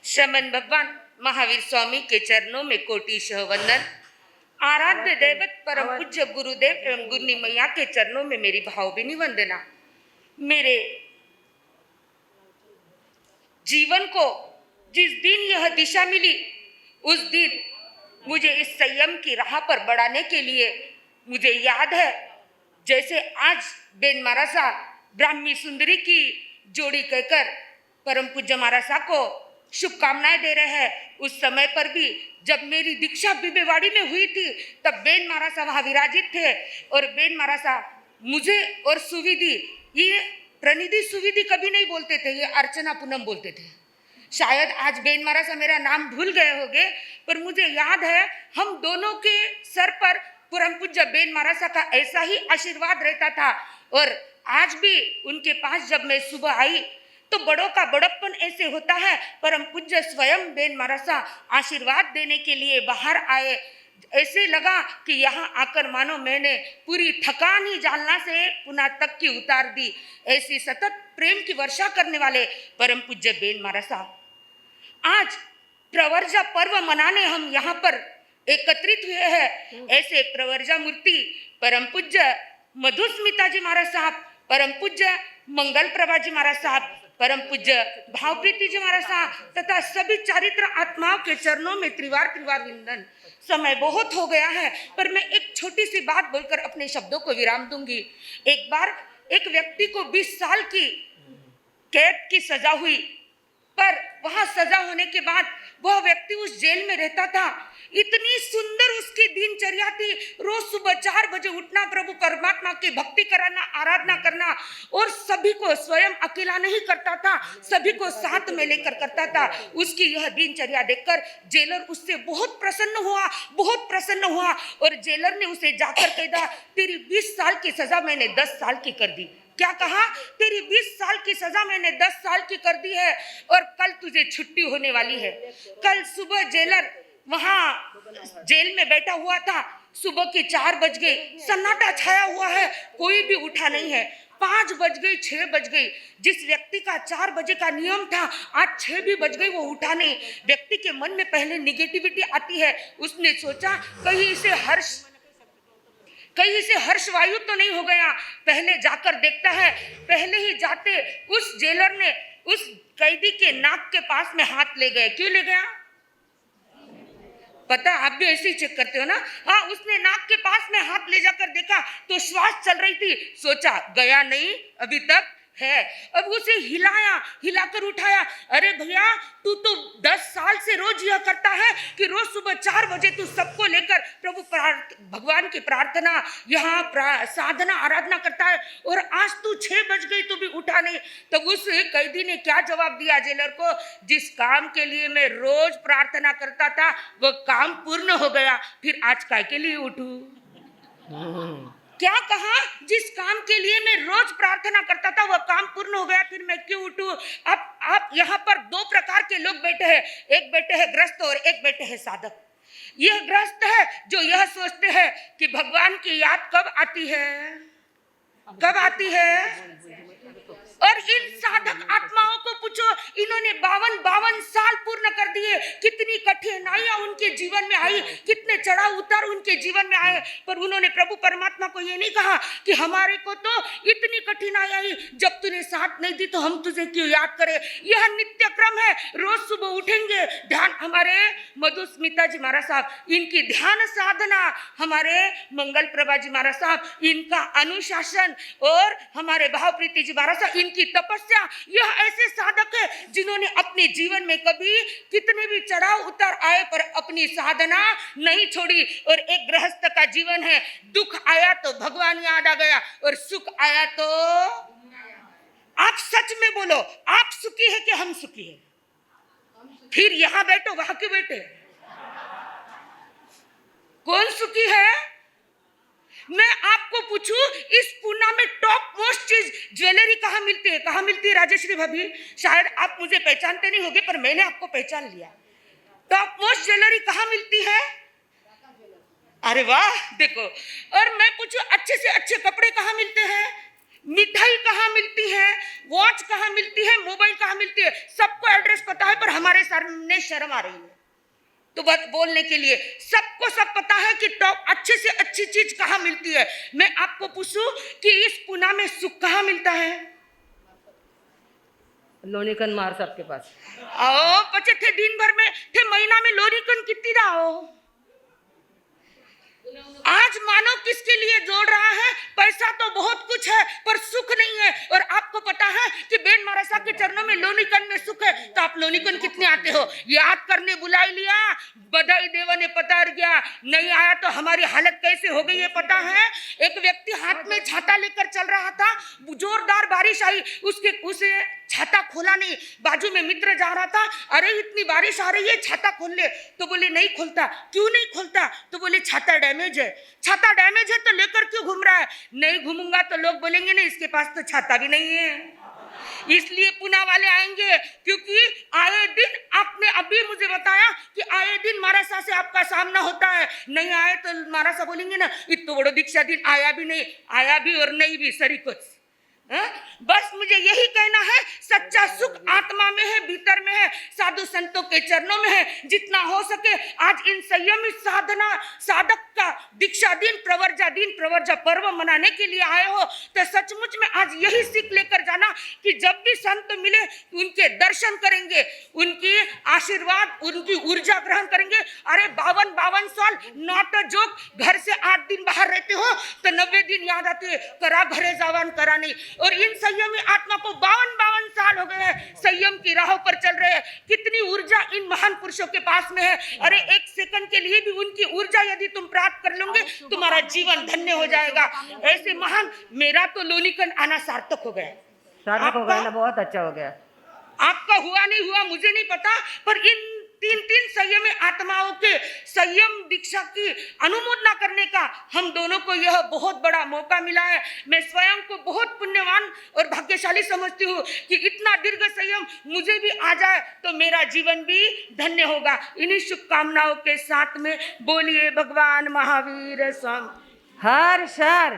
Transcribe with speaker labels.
Speaker 1: शमन भगवान महावीर स्वामी के चरणों में कोटिशः वंदन। आराध्य दैवत परम पूज्य गुरुदेव एवं गुरनी मैया के चरणों में मेरी भावभीनी वंदना। मेरे जीवन को जिस दिन यह दिशा मिली, उस दिन मुझे इस संयम की राह पर बढ़ाने के लिए मुझे याद है, जैसे आज बेन महाराजा ब्राह्मी सुंदरी की जोड़ी कहकर परम पूज्य महाराजा को शुभकामनाएं दे रहे हैं। उस समय पर भी जब मेरी दीक्षा बिबेवाड़ी में हुई थी, तब बेन महाराजा वहां विराजित थे और बेन महाराजा मुझे और सुविधि, ये प्रणिधि सुविधि कभी नहीं बोलते थे, ये अर्चना पूनम बोलते थे। शायद आज बेन महाराजा मेरा नाम भूल गए होंगे, पर मुझे याद है हम दोनों के सर पर परम पूज्य बेन महाराजा का ऐसा ही आशीर्वाद रहता था। और आज भी उनके पास जब मैं सुबह आई तो बड़ों का बड़प्पन ऐसे होता है। परम पूज्य स्वयं बेन महाराजा आशीर्वाद देने के लिए बाहर आए। ऐसे लगा कि यहाँ आकर मानो मैंने पूरी थकान ही जालना से पुणे तक की उतार दी। ऐसी सतत प्रेम की वर्षा करने वाले परम पूज्य बेन महाराजा आज प्रवर्जा पर्व मनाने हम यहाँ पर एकत्रित हुए हैं। ऐसे प्रवर्जा मूर्ति परम पूज्य मधुस्मिता जी महाराज साहब, परम पूज्य मंगल प्रभा जी महाराज साहब, परम पूज्य भावप्रीति जी महाराज साहब तथा सभी चारित्र आत्माओं के चरणों में त्रिवार त्रिवार वंदन। समय बहुत हो गया है, पर मैं एक छोटी सी बात बोलकर अपने शब्दों को विराम दूंगी। एक बार एक व्यक्ति को 20 साल की कैद की सजा हुई, पर वहां सजा होने के बाद वह व्यक्ति उस जेल में रहता था। इतनी सुंदर उसकी दिनचर्या थी। रोज सुबह 4 बजे उठना, प्रभु परमात्मा की भक्ति कराना, आराधना करना, और सभी को स्वयं अकेला नहीं करता था, सभी को साथ में लेकर करता था। उसकी यह दिनचर्या देखकर जेलर उससे बहुत प्रसन्न हुआ और जेलर ने उसे जाकर कह दिया, तेरी 20 साल की सजा मैंने 10 साल की कर दी। क्या कहा? तेरी 20 साल की सजा मैंने 10 साल की कर दी है और कल तुझे छुट्टी होने वाली है। कल सुबह जेलर वहां जेल में बैठा हुआ था। सुबह के 4 बज गए, सन्नाटा छाया हुआ है, कोई भी उठा नहीं है। 5 बज गई, 6 बज गई। जिस व्यक्ति का 4 बजे का नियम था, आज 6 भी बज गई, वो उठा नहीं। व्यक्ति के मन में पहले निगेटिविटी आती है। उसने सोचा कहीं इसे हर्ष वायु तो नहीं हो गया। पहले जाकर देखता है। पहले ही जाते उस जेलर ने उस कैदी के नाक के पास में हाथ ले गए। क्यों ले गया पता? आप भी ऐसे ही चेक करते हो ना? हाँ, उसने नाक के पास में हाथ ले जाकर देखा तो श्वास चल रही थी। सोचा गया नहीं, अभी तक है। अब उसे हिलाकर उठाया। अरे भैया, तू तो 10 साल से रोज यह करता है कि रोज सुबह 4 बजे तू सबको लेकर प्रभु भगवान की प्रार्थना, यहाँ साधना आराधना करता है, और आज तू 6 बज गई तो भी उठा नहीं। तब उस कैदी ने क्या जवाब दिया जेलर को? जिस काम के लिए मैं रोज प्रार्थना करता था वो काम पूर्ण हो गया, फिर आज काय के लिए उठूं? क्या कहा? जिस काम के लिए मैं रोज प्रार्थना करता था वह काम पूर्ण हो गया, फिर मैं क्यों उठूं? अब आप यहाँ पर 2 प्रकार के लोग बैठे हैं। एक बैठे हैं ग्रस्त और एक बैठे हैं साधक। यह ग्रस्त है जो यह सोचते हैं कि भगवान की याद कब आती है। और इन साधक आत्माओं को पूछो, इन्होंने 52 साल पूर्ण कर दिए। कितनी कठिनाइयां उनके जीवन में आई, कितने चढ़ाव उतार उनके जीवन में आए, पर उन्होंने प्रभु परमात्मा को ये नहीं कहा कि हमारे को तो इतनी कठिनाई आई, जब तूने साथ नहीं दी तो हम तुझे क्यों याद करें। यह नित्य क्रम है। रोज सुबह उठेंगे, ध्यान। हमारे मधुस्मिता जी महाराज साहब, इनकी ध्यान साधना, हमारे मंगल प्रभा जी महाराज साहब, इनका अनुशासन, और हमारे भावप्रीति जी महाराज साहब, की तपस्या। यह ऐसे साधक है जिन्होंने अपने जीवन में कभी कितने भी चढ़ाव उतार आए पर अपनी साधना नहीं छोड़ी। और एक गृहस्थ का जीवन है, दुख आया तो भगवान याद आ गया, और सुख आया तो आप सच में बोलो, आप सुखी है कि हम सुखी है? फिर यहां बैठो, वहां क्यों बैठे? कौन सुखी है? मैं आपको पूछूं, इस पुणे में टॉप मोस्ट चीज ज्वेलरी कहाँ मिलती है? कहाँ मिलती है राजेश्री भाभी? शायद आप मुझे पहचानते नहीं होगे, पर मैंने आपको पहचान लिया। टॉप मोस्ट ज्वेलरी कहाँ मिलती है? अरे वाह, देखो। और मैं पूछूं, अच्छे से अच्छे कपड़े कहाँ मिलते हैं? मिठाई कहाँ मिलती है, वॉच कहाँ मिलती है, मोबाइल कहाँ मिलती है, सबको एड्रेस पता है, पर हमारे सामने शर्म आ रही है तो बस बोलने के लिए। सबको सब पता है कि टॉप अच्छे से अच्छी चीज कहाँ मिलती है। मैं आपको पूछूं कि इस पुणे में सुख कहाँ मिलता है?
Speaker 2: लोनिकन मार सबके पास
Speaker 1: आओ पचे थे दिन भर में थे महीना में लोनिकन कितनी रहो। आज मानो किसके लिए जोड़ रहा है? पैसा तो बहुत कुछ है पर सुख नहीं है। और आपको पता है कि बेन महाराज के चरणों में लोनिकन में सुख है, तो आप लोनिकन कितने आते हो? याद करने बुलाई लिया, बधाई देवा ने पतार गया, नहीं आया तो हमारी हालत कैसे हो गई है पता है? एक व्यक्ति हाथ में छाता लेकर चल रहा था, जोरदार बारिश आई, उसे छाता खोला नहीं, बाजू में मित्र जा रहा था, अरे इतनी बारिश आ रही है छाता खोल ले, तो बोले नहीं खोलता। क्यों नहीं खोलता? तो बोले छाता डैमेज है। छाता डैमेज है तो लेकर क्यों घूम रहा है? नहीं घूमूंगा तो लोग बोलेंगे नहीं इसके पास तो छाता भी नहीं है। इसलिए पुणे वाले आएंगे, क्योंकि आए दिन आपने अभी मुझे बताया कि आए दिन महाराज से आपका सामना होता है। नहीं आए तो महाराज बोलेंगे ना इतना बड़ा दीक्षा दिन आया भी नहीं, आया भी और नहीं भी सरी कुछ। बस मुझे यही कहना है, सच्चा सुख आत्मा में है, भीतर में है, साधु संतों के चरणों में है। जितना हो सके आज इन संयमित साधक का दीक्षा दिन, प्रवर्जा पर्व मनाने के लिए आए हो, तो सचमुच में आज यही सीख लेकर जाना कि जब भी संत मिले उनके दर्शन करेंगे, उनकी आशीर्वाद, उनकी ऊर्जा ग्रहण करेंगे। अरे 52 साल नॉट अ जोक, घर से 8 दिन बाहर रहते हो तो 90 दिन याद आते हैं, करा घरे जावन करा नहीं। और इन संयमी आत्मा को 52 साल हो गए हैं, संयम की राहों पर चल रहे हैं। कितनी ऊर्जा इन महान पुरुषों के पास में है। अरे एक सेकंड के लिए भी उनकी ऊर्जा यदि तुम प्राप्त कर लोगे, तुम्हारा जीवन धन्य हो जाएगा। ऐसे महान, मेरा तो लोनिकन आना सार्थक हो गया।
Speaker 2: सार्थक हो गया ना, बहुत अच्छा हो गया।
Speaker 1: आपका हुआ नहीं हुआ मुझे नहीं पता, पर इन 3 संयमी आत्माओं के संयम दीक्षा की अनुमोदना करने का हम दोनों को यह बहुत बड़ा मौका मिला है। मैं स्वयं को बहुत पुण्यवान और भाग्यशाली समझती हूँ कि इतना दीर्घ संयम मुझे भी आ जाए तो मेरा जीवन भी धन्य होगा। इन्हीं शुभकामनाओं के साथ में बोलिए भगवान महावीर स्वामी
Speaker 2: हर शर